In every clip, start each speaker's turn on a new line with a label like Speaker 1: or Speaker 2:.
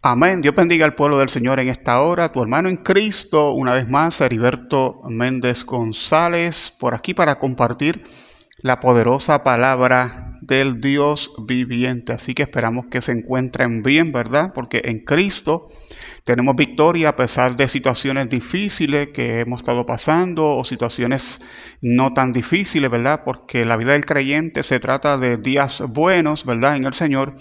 Speaker 1: Amén. Dios bendiga al pueblo del Señor en esta hora. Tu hermano en Cristo, una vez más, Heriberto Méndez González, por aquí para compartir la poderosa palabra del Dios viviente. Así que esperamos que se encuentren bien, ¿verdad? Porque en Cristo tenemos victoria a pesar de situaciones difíciles que hemos estado pasando o situaciones no tan difíciles, ¿verdad? Porque la vida del creyente se trata de días buenos, ¿verdad? En el Señor,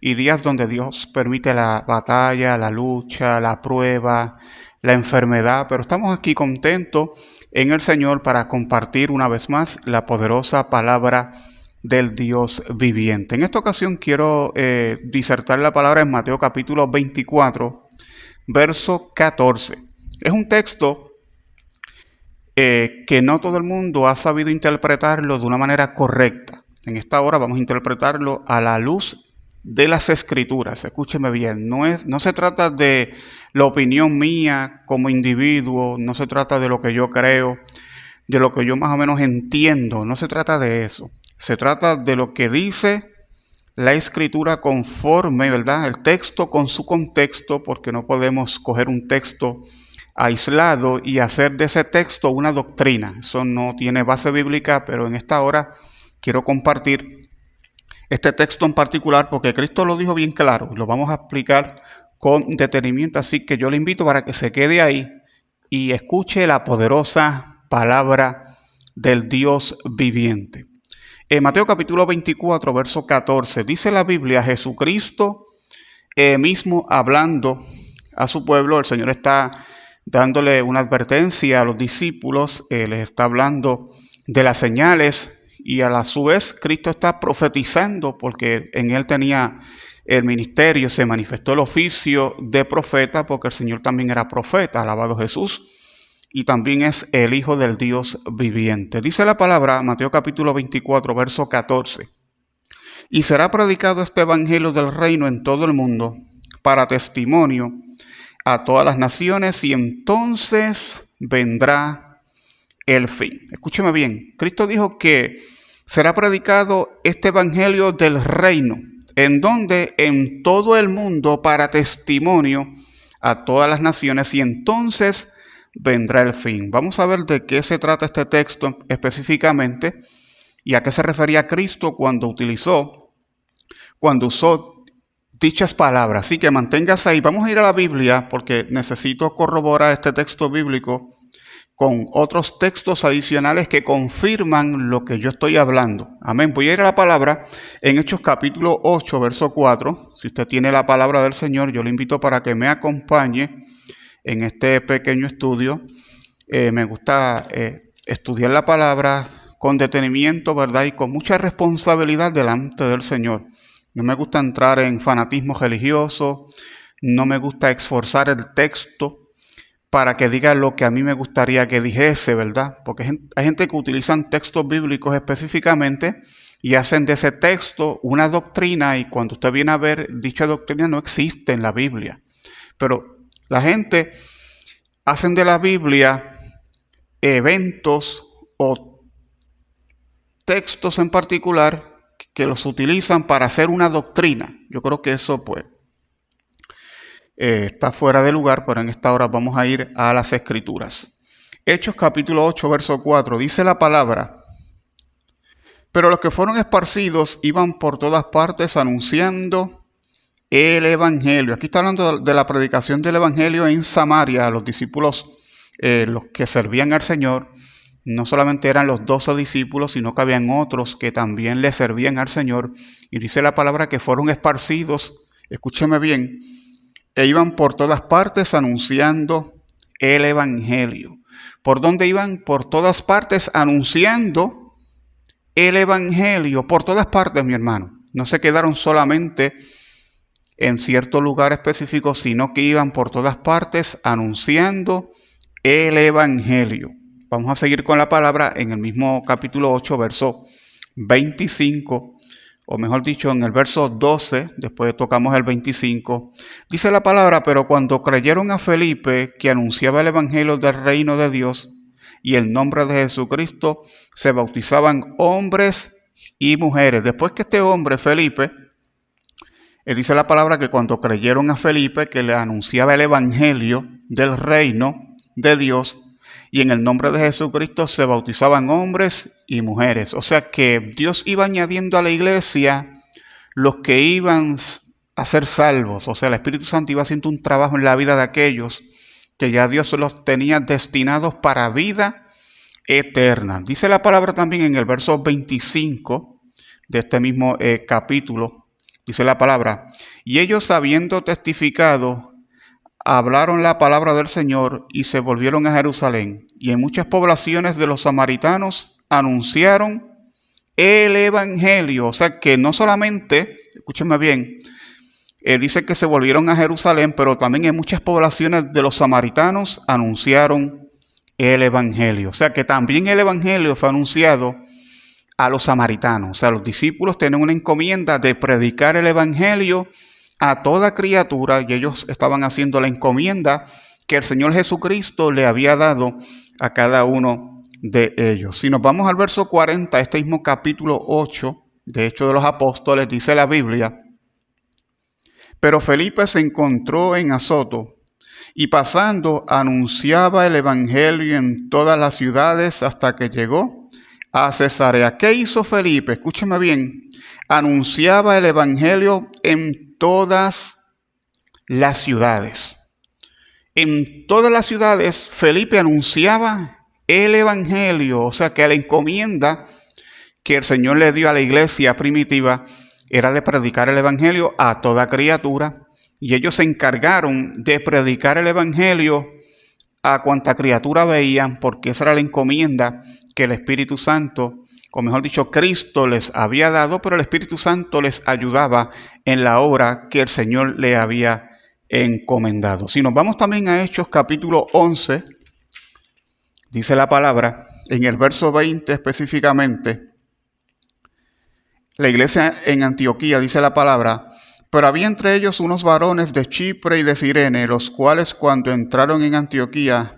Speaker 1: y días donde Dios permite la batalla, la lucha, la prueba, la enfermedad, pero estamos aquí contentos en el Señor para compartir una vez más la poderosa palabra del Dios viviente. En esta ocasión quiero disertar la palabra en Mateo capítulo 24, verso 14. Es un texto que no todo el mundo ha sabido interpretarlo de una manera correcta. En esta hora vamos a interpretarlo a la luz de las Escrituras. Escúcheme bien, no se trata de la opinión mía como individuo, no se trata de lo que yo creo, de lo que yo más o menos entiendo, no se trata de eso. Se trata de lo que dice la Escritura conforme, ¿verdad? El texto con su contexto, porque no podemos coger un texto aislado y hacer de ese texto una doctrina. Eso no tiene base bíblica, pero en esta hora quiero compartir este texto en particular porque Cristo lo dijo bien claro. Lo vamos a explicar con detenimiento, así que yo le invito para que se quede ahí y escuche la poderosa palabra del Dios viviente. En Mateo capítulo 24, verso 14, dice la Biblia, Jesucristo mismo hablando a su pueblo, el Señor está dándole una advertencia a los discípulos, les está hablando de las señales y a la su vez Cristo está profetizando porque en él tenía el ministerio, se manifestó el oficio de profeta porque el Señor también era profeta, alabado Jesús, y también es el Hijo del Dios viviente. Dice la palabra, Mateo capítulo 24, verso 14. Y será predicado este evangelio del reino en todo el mundo para testimonio a todas las naciones y entonces vendrá el fin. Escúcheme bien, Cristo dijo que será predicado este evangelio del reino, en donde en todo el mundo para testimonio a todas las naciones y entonces vendrá el fin. Vamos a ver de qué se trata este texto específicamente y a qué se refería Cristo cuando usó dichas palabras. Así que manténgase ahí. Vamos a ir a la Biblia porque necesito corroborar este texto bíblico con otros textos adicionales que confirman lo que yo estoy hablando. Amén. Voy a ir a la palabra en Hechos capítulo 8, verso 4. Si usted tiene la palabra del Señor, yo le invito para que me acompañe en este pequeño estudio. Me gusta estudiar la palabra con detenimiento, ¿verdad? Y con mucha responsabilidad delante del Señor. No me gusta entrar en fanatismo religioso, no me gusta esforzar el texto para que diga lo que a mí me gustaría que dijese, ¿verdad? Porque hay gente que utilizan textos bíblicos específicamente y hacen de ese texto una doctrina y cuando usted viene a ver, dicha doctrina no existe en la Biblia. Pero la gente hacen de la Biblia eventos o textos en particular que los utilizan para hacer una doctrina. Yo creo que eso pues está fuera de lugar, pero en esta hora vamos a ir a las Escrituras. Hechos capítulo 8, verso 4, dice la palabra: pero los que fueron esparcidos iban por todas partes anunciando el Evangelio. Aquí está hablando de la predicación del Evangelio en Samaria. A los discípulos, los que servían al Señor, no solamente eran los 12 discípulos, sino que habían otros que también le servían al Señor. Y dice la palabra que fueron esparcidos, escúcheme bien, e iban por todas partes anunciando el Evangelio. ¿Por dónde iban? Por todas partes anunciando el Evangelio. Por todas partes, mi hermano. No se quedaron solamente en cierto lugar específico, sino que iban por todas partes anunciando el Evangelio. Vamos a seguir con la palabra en el mismo capítulo 8, verso 25, o mejor dicho, en el verso 12, después tocamos el 25. Dice la palabra: pero cuando creyeron a Felipe, que anunciaba el Evangelio del reino de Dios y el nombre de Jesucristo, se bautizaban hombres y mujeres. Después que este hombre, Felipe, Dice la palabra que cuando creyeron a Felipe, que le anunciaba el evangelio del reino de Dios, y en el nombre de Jesucristo se bautizaban hombres y mujeres. O sea que Dios iba añadiendo a la iglesia los que iban a ser salvos. O sea, el Espíritu Santo iba haciendo un trabajo en la vida de aquellos que ya Dios los tenía destinados para vida eterna. Dice la palabra también en el verso 25 de este mismo capítulo. Dice la palabra: y ellos, habiendo testificado, hablaron la palabra del Señor y se volvieron a Jerusalén. Y en muchas poblaciones de los samaritanos anunciaron el evangelio. O sea que no solamente, escúchenme bien, dice que se volvieron a Jerusalén, pero también en muchas poblaciones de los samaritanos anunciaron el evangelio. O sea que también el evangelio fue anunciado a los samaritanos. O sea, los discípulos tienen una encomienda de predicar el evangelio a toda criatura, y ellos estaban haciendo la encomienda que el Señor Jesucristo le había dado a cada uno de ellos. Si nos vamos al verso 40, este mismo capítulo 8 de Hechos de los Apóstoles, dice la Biblia: pero Felipe se encontró en Azoto, y pasando anunciaba el evangelio en todas las ciudades hasta que llegó a Cesarea. ¿Qué hizo Felipe? Escúcheme bien. Anunciaba el evangelio en todas las ciudades. En todas las ciudades Felipe anunciaba el evangelio. O sea que la encomienda que el Señor le dio a la iglesia primitiva era de predicar el evangelio a toda criatura. Y ellos se encargaron de predicar el evangelio a cuanta criatura veían, porque esa era la encomienda que el Espíritu Santo, o mejor dicho, Cristo les había dado, pero el Espíritu Santo les ayudaba en la obra que el Señor le había encomendado. Si nos vamos también a Hechos capítulo 11, dice la palabra, en el verso 20 específicamente, la iglesia en Antioquía, dice la palabra: pero había entre ellos unos varones de Chipre y de Cirene, los cuales cuando entraron en Antioquía,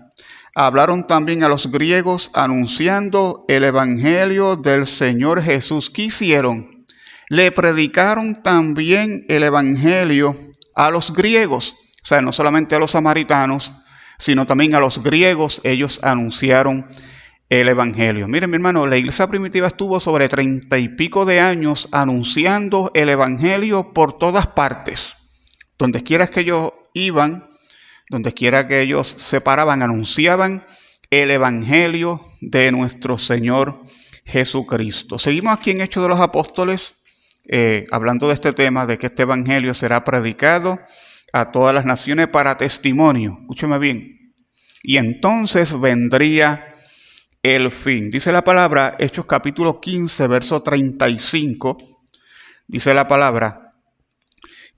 Speaker 1: hablaron también a los griegos anunciando el evangelio del Señor Jesús. ¿Qué hicieron? Le predicaron también el evangelio a los griegos. O sea, no solamente a los samaritanos, sino también a los griegos. Ellos anunciaron el evangelio. Miren, mi hermano, la iglesia primitiva estuvo sobre 30 y pico de años anunciando el evangelio por todas partes. Donde quiera que ellos iban, donde quiera que ellos se paraban, anunciaban el evangelio de nuestro Señor Jesucristo. Seguimos aquí en Hechos de los Apóstoles, hablando de este tema, de que este evangelio será predicado a todas las naciones para testimonio. Escúcheme bien. Y entonces vendría el fin. Dice la palabra, Hechos capítulo 15, verso 35, dice la palabra: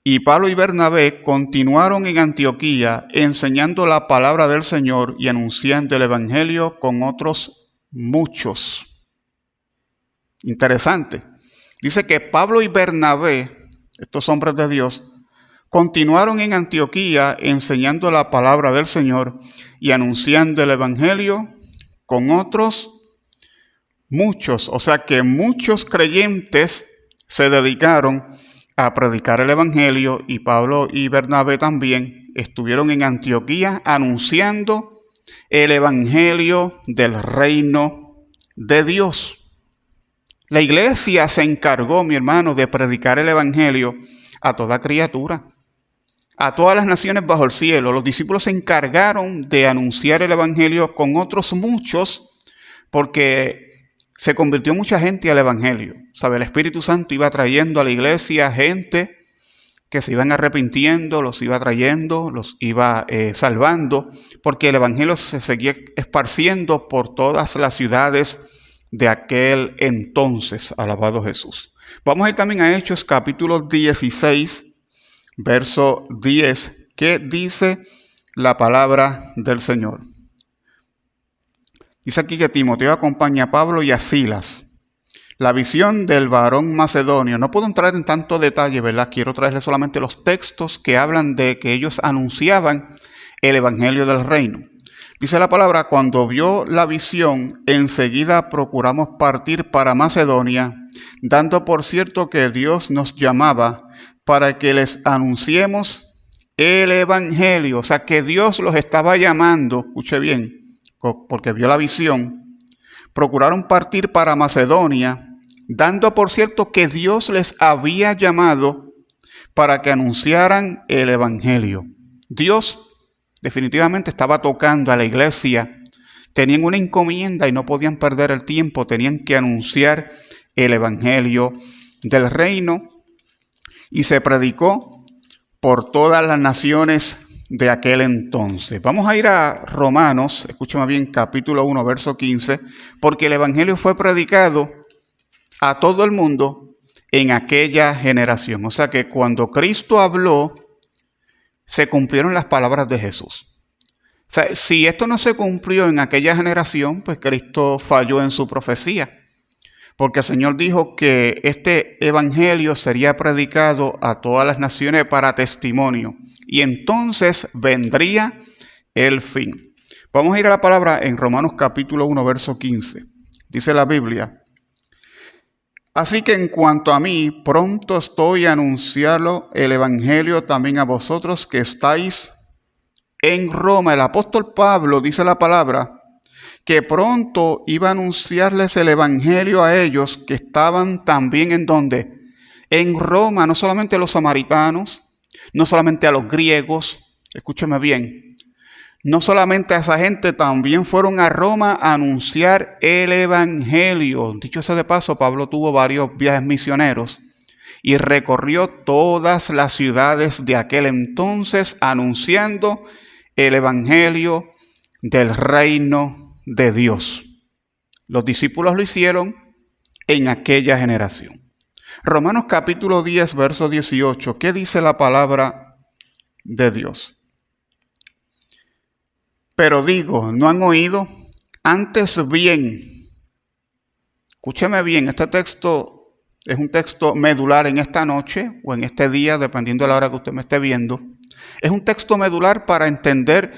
Speaker 1: y Pablo y Bernabé continuaron en Antioquía enseñando la palabra del Señor y anunciando el evangelio con otros muchos. Interesante. Dice que Pablo y Bernabé, estos hombres de Dios, continuaron en Antioquía enseñando la palabra del Señor y anunciando el evangelio con otros muchos. O sea que muchos creyentes se dedicaron a predicar el evangelio, y Pablo y Bernabé también estuvieron en Antioquía anunciando el evangelio del reino de Dios. La iglesia se encargó, mi hermano, de predicar el evangelio a toda criatura, a todas las naciones bajo el cielo. Los discípulos se encargaron de anunciar el evangelio con otros muchos, porque se convirtió mucha gente al evangelio. ¿Sabe? El Espíritu Santo iba trayendo a la iglesia gente que se iban arrepintiendo, los iba trayendo, los iba salvando, porque el evangelio se seguía esparciendo por todas las ciudades de aquel entonces. Alabado Jesús. Vamos a ir también a Hechos capítulo 16, verso 10, que dice la palabra del Señor. Dice aquí que Timoteo acompaña a Pablo y a Silas. La visión del varón macedonio. No puedo entrar en tanto detalle, ¿verdad? Quiero traerles solamente los textos que hablan de que ellos anunciaban el evangelio del reino. Dice la palabra: cuando vio la visión, enseguida procuramos partir para Macedonia, dando por cierto que Dios nos llamaba para que les anunciemos el Evangelio. O sea, que Dios los estaba llamando, escuche bien, porque vio la visión. Procuraron partir para Macedonia, dando por cierto que Dios les había llamado para que anunciaran el Evangelio. Dios definitivamente estaba tocando a la iglesia. Tenían una encomienda y no podían perder el tiempo. Tenían que anunciar el Evangelio del reino. Y se predicó por todas las naciones de aquel entonces. Vamos a ir a Romanos, escúchame bien, capítulo 1, verso 15, porque el Evangelio fue predicado a todo el mundo en aquella generación. O sea que cuando Cristo habló, se cumplieron las palabras de Jesús. O sea, si esto no se cumplió en aquella generación, pues Cristo falló en su profecía. Porque el Señor dijo que este evangelio sería predicado a todas las naciones para testimonio. Y entonces vendría el fin. Vamos a ir a la palabra en Romanos capítulo 1, verso 15. Dice la Biblia: así que en cuanto a mí, pronto estoy a anunciarlo el evangelio también a vosotros que estáis en Roma. El apóstol Pablo dice la palabra que pronto iba a anunciarles el evangelio a ellos que estaban también en donde, en Roma, no solamente a los samaritanos, no solamente a los griegos, escúcheme bien, no solamente a esa gente, también fueron a Roma a anunciar el evangelio. Dicho sea de paso, Pablo tuvo varios viajes misioneros y recorrió todas las ciudades de aquel entonces anunciando el evangelio del reino de Dios. Los discípulos lo hicieron en aquella generación. Romanos capítulo 10, verso 18. ¿Qué dice la palabra de Dios? Pero digo, ¿no han oído? Antes bien, escúcheme bien, este texto es un texto medular en esta noche o en este día, dependiendo de la hora que usted me esté viendo. Es un texto medular para entender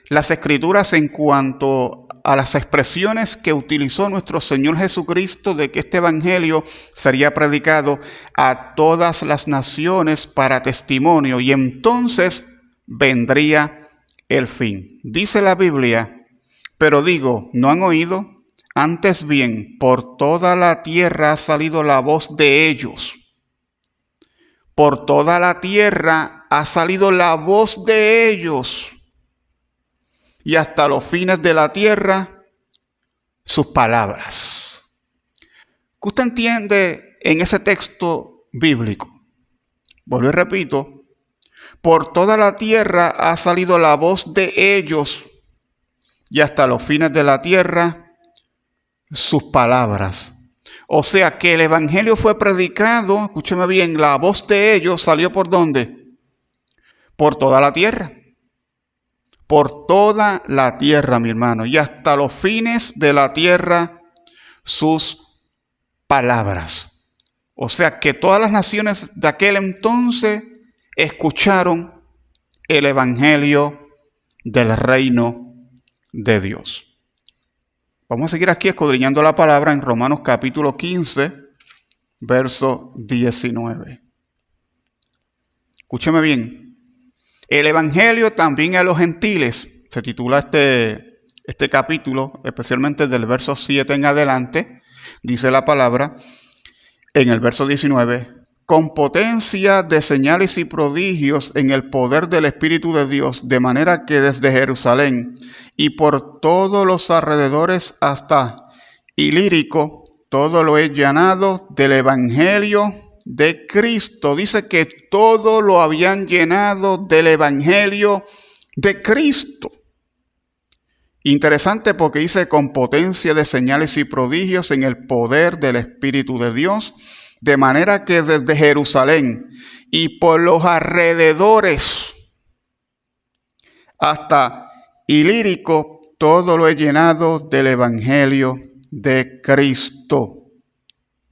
Speaker 1: las Escrituras en cuanto a las expresiones que utilizó nuestro Señor Jesucristo de que este evangelio sería predicado a todas las naciones para testimonio y entonces vendría el fin. Dice la Biblia: pero digo, ¿no han oído? Antes bien, por toda la tierra ha salido la voz de ellos. Por toda la tierra ha salido la voz de ellos. Y hasta los fines de la tierra, sus palabras. ¿Qué usted entiende en ese texto bíblico? Vuelvo y repito, por toda la tierra ha salido la voz de ellos, y hasta los fines de la tierra, sus palabras. O sea que el evangelio fue predicado, escúcheme bien, la voz de ellos salió ¿por dónde? Por toda la tierra. Por toda la tierra, mi hermano, y hasta los fines de la tierra, sus palabras. O sea que todas las naciones de aquel entonces escucharon el evangelio del reino de Dios. Vamos a seguir aquí escudriñando la palabra en Romanos capítulo 15, verso 19. Escúcheme bien. El evangelio también a los gentiles, se titula este capítulo, especialmente del verso 7 en adelante, dice la palabra, en el verso 19, con potencia de señales y prodigios en el poder del Espíritu de Dios, de manera que desde Jerusalén y por todos los alrededores hasta Ilírico, todo lo he llenado del evangelio de Cristo. Dice que todo lo habían llenado del evangelio de Cristo. Interesante porque dice con potencia de señales y prodigios en el poder del Espíritu de Dios, de manera que desde Jerusalén y por los alrededores hasta Ilírico, todo lo he llenado del evangelio de Cristo.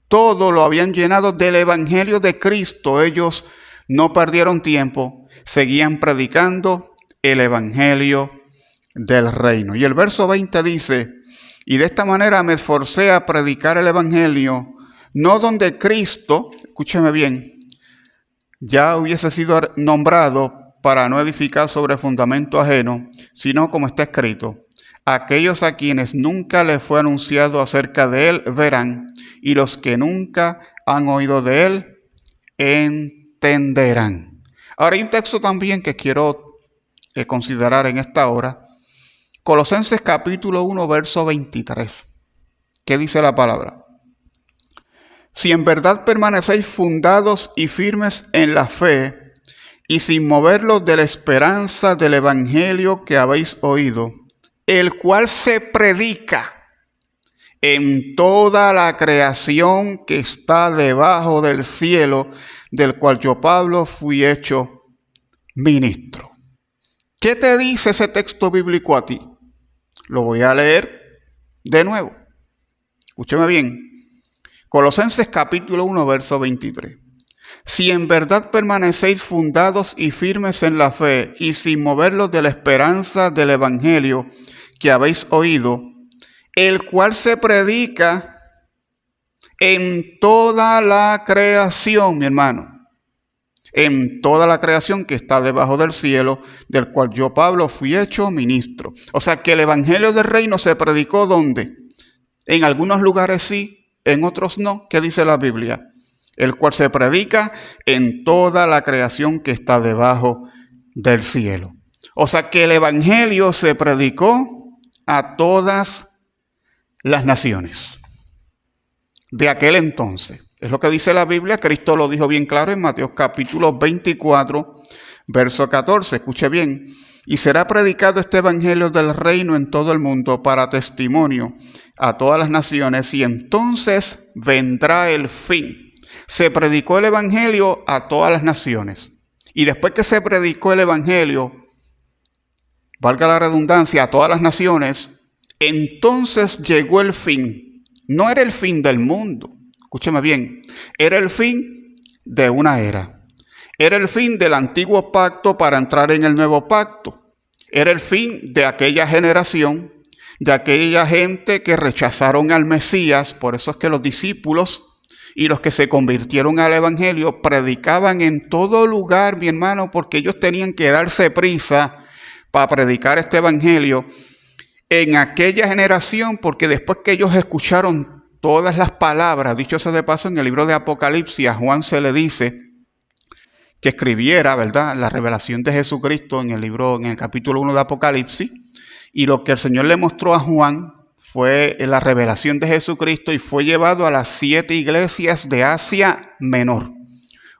Speaker 1: Todo lo habían llenado del evangelio de Cristo. Ellos no perdieron tiempo, seguían predicando el evangelio del reino. Y el verso 20 dice: y de esta manera me esforcé a predicar el evangelio, no donde Cristo, escúcheme bien, ya hubiese sido nombrado para no edificar sobre fundamento ajeno, sino como está escrito: aquellos a quienes nunca les fue anunciado acerca de él verán, y los que nunca han oído de él entenderán. Ahora hay un texto también que quiero considerar en esta hora. Colosenses capítulo 1, verso 23. ¿Qué dice la palabra? Si en verdad permanecéis fundados y firmes en la fe, y sin moverlos de la esperanza del evangelio que habéis oído, el cual se predica en toda la creación que está debajo del cielo, del cual yo, Pablo, fui hecho ministro. ¿Qué te dice ese texto bíblico a ti? Lo voy a leer de nuevo. Escúcheme bien. Colosenses capítulo 1, verso 23. Si en verdad permanecéis fundados y firmes en la fe, y sin moverlos de la esperanza del evangelio que habéis oído, el cual se predica en toda la creación, mi hermano, en toda la creación que está debajo del cielo, del cual yo, Pablo, fui hecho ministro. O sea que el evangelio del reino se predicó ¿dónde? En algunos lugares sí, en otros no. ¿Qué dice la Biblia? El cual se predica en toda la creación que está debajo del cielo. O sea que el evangelio se predicó a todas las naciones de aquel entonces. Es lo que dice la Biblia. Cristo lo dijo bien claro en Mateo capítulo 24, verso 14. Escuche bien. Y será predicado este evangelio del reino en todo el mundo para testimonio a todas las naciones, y entonces vendrá el fin. Se predicó el evangelio a todas las naciones. Y después que se predicó el evangelio, valga la redundancia, a todas las naciones, entonces llegó el fin. No era el fin del mundo, escúcheme bien, era el fin de una era. Era el fin del antiguo pacto para entrar en el nuevo pacto. Era el fin de aquella generación, de aquella gente que rechazaron al Mesías. Por eso es que los discípulos y los que se convirtieron al evangelio predicaban en todo lugar, mi hermano, porque ellos tenían que darse prisa para predicar este evangelio en aquella generación, porque después que ellos escucharon todas las palabras, dicho sea de paso, en el libro de Apocalipsis a Juan se le dice que escribiera, ¿verdad?, la revelación de Jesucristo en el capítulo 1 de Apocalipsis, y lo que el Señor le mostró a Juan fue la revelación de Jesucristo y fue llevado a las 7 iglesias de Asia Menor.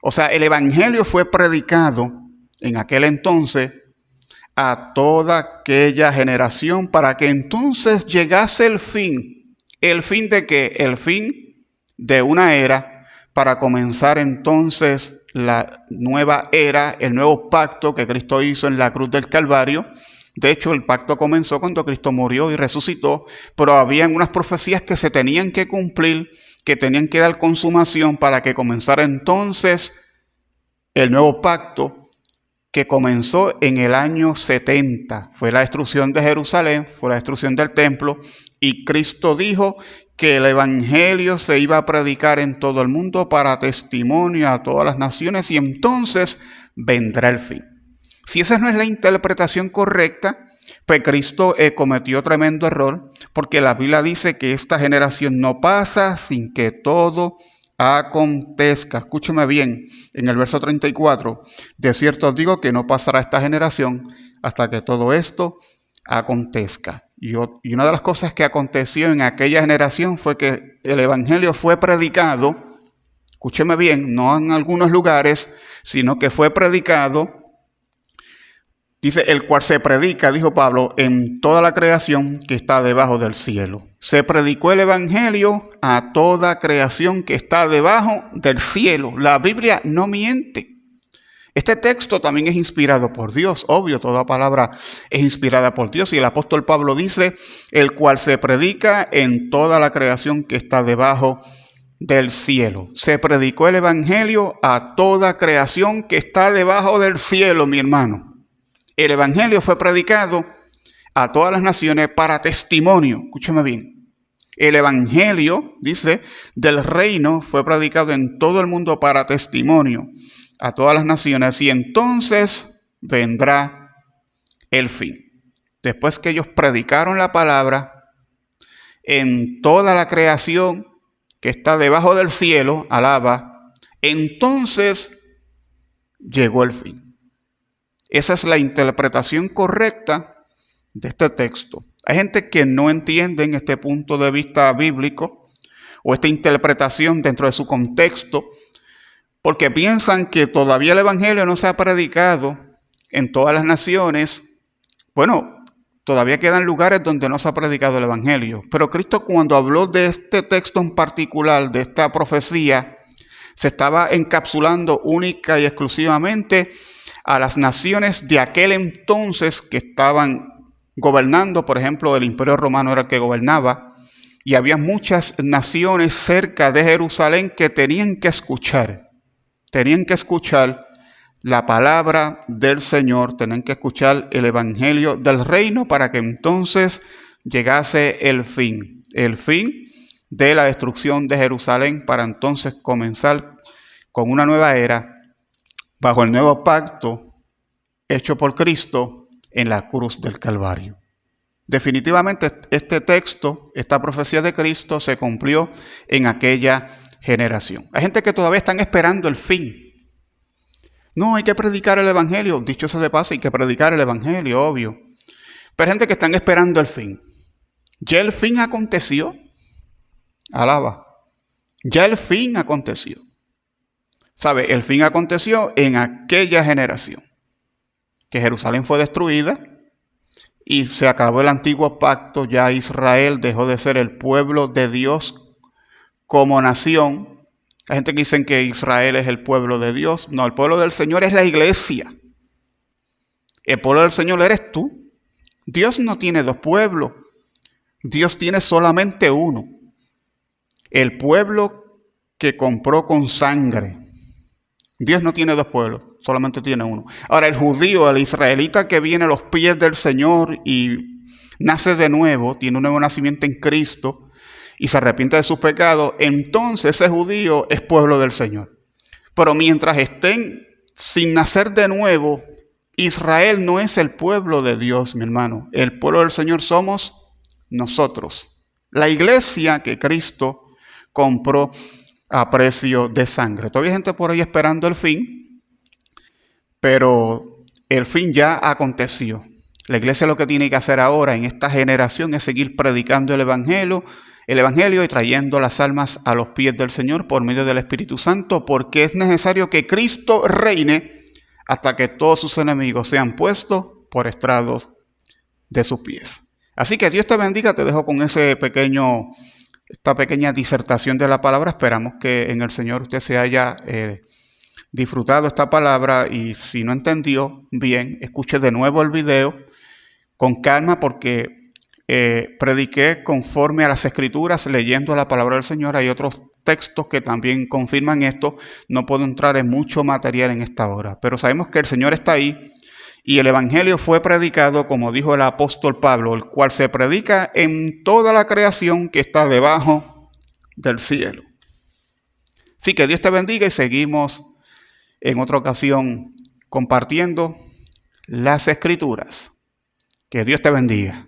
Speaker 1: O sea, el evangelio fue predicado en aquel entonces a toda aquella generación para que entonces llegase el fin. ¿El fin de qué? El fin de una era para comenzar entonces la nueva era, el nuevo pacto que Cristo hizo en la cruz del Calvario. De hecho, el pacto comenzó cuando Cristo murió y resucitó, pero habían unas profecías que se tenían que cumplir, que tenían que dar consumación para que comenzara entonces el nuevo pacto, que comenzó en el año 70. Fue la destrucción de Jerusalén, fue la destrucción del templo, y Cristo dijo que el evangelio se iba a predicar en todo el mundo para testimonio a todas las naciones, y entonces vendrá el fin. Si esa no es la interpretación correcta, pues Cristo cometió tremendo error, porque la Biblia dice que esta generación no pasa sin que todo acontezca. Escúcheme bien, en el verso 34, de cierto os digo que no pasará esta generación hasta que todo esto acontezca. Y una de las cosas que aconteció en aquella generación fue que el evangelio fue predicado, escúcheme bien, no en algunos lugares, sino que fue predicado, dice, el cual se predica, dijo Pablo, en toda la creación que está debajo del cielo. Se predicó el evangelio a toda creación que está debajo del cielo. La Biblia no miente. Este texto también es inspirado por Dios, obvio, toda palabra es inspirada por Dios. Y el apóstol Pablo dice, el cual se predica en toda la creación que está debajo del cielo. Se predicó el evangelio a toda creación que está debajo del cielo, mi hermano. El evangelio fue predicado a todas las naciones para testimonio. Escúchame bien. El evangelio, dice, del reino fue predicado en todo el mundo para testimonio a todas las naciones y entonces vendrá el fin. Después que ellos predicaron la palabra en toda la creación que está debajo del cielo, alaba, entonces llegó el fin. Esa es la interpretación correcta de este texto. Hay gente que no entiende en este punto de vista bíblico o esta interpretación dentro de su contexto, porque piensan que todavía el evangelio no se ha predicado en todas las naciones. Bueno, todavía quedan lugares donde no se ha predicado el evangelio. Pero Cristo, cuando habló de este texto en particular, de esta profecía, se estaba encapsulando única y exclusivamente a las naciones de aquel entonces que estaban gobernando. Por ejemplo, el Imperio Romano era el que gobernaba, y había muchas naciones cerca de Jerusalén que tenían que escuchar la palabra del Señor, tenían que escuchar el evangelio del reino para que entonces llegase el fin de la destrucción de Jerusalén, para entonces comenzar con una nueva era bajo el nuevo pacto hecho por Cristo en la cruz del Calvario. Definitivamente este texto, esta profecía de Cristo se cumplió en aquella generación. Hay gente que todavía están esperando el fin. No, hay que predicar el evangelio. Dicho sea de paso, hay que predicar el evangelio, obvio. Pero hay gente que están esperando el fin. Ya el fin aconteció. Alaba. Ya el fin aconteció. ¿Sabe? El fin aconteció en aquella generación. Que Jerusalén fue destruida y se acabó el antiguo pacto. Ya Israel dejó de ser el pueblo de Dios como nación. Hay gente que dice que Israel es el pueblo de Dios. No, el pueblo del Señor es la iglesia. El pueblo del Señor eres tú. Dios no tiene dos pueblos. Dios tiene solamente uno. El pueblo que compró con sangre. Dios no tiene dos pueblos, solamente tiene uno. Ahora, el judío, el israelita que viene a los pies del Señor y nace de nuevo, tiene un nuevo nacimiento en Cristo y se arrepiente de sus pecados, entonces ese judío es pueblo del Señor. Pero mientras estén sin nacer de nuevo, Israel no es el pueblo de Dios, mi hermano. El pueblo del Señor somos nosotros. La iglesia que Cristo compró a precio de sangre. Todavía hay gente por ahí esperando el fin, pero el fin ya aconteció. La iglesia lo que tiene que hacer ahora en esta generación es seguir predicando el evangelio y trayendo las almas a los pies del Señor por medio del Espíritu Santo, porque es necesario que Cristo reine hasta que todos sus enemigos sean puestos por estrados de sus pies. Así que Dios te bendiga. Te dejo con esta pequeña disertación de la palabra. Esperamos que en el Señor usted se haya disfrutado esta palabra, y si no entendió bien, escuche de nuevo el video con calma, porque prediqué conforme a las Escrituras, leyendo la palabra del Señor. Hay otros textos que también confirman esto. No puedo entrar en mucho material en esta hora, pero sabemos que el Señor está ahí. Y el evangelio fue predicado, como dijo el apóstol Pablo, el cual se predica en toda la creación que está debajo del cielo. Así que Dios te bendiga, y seguimos en otra ocasión compartiendo las Escrituras. Que Dios te bendiga.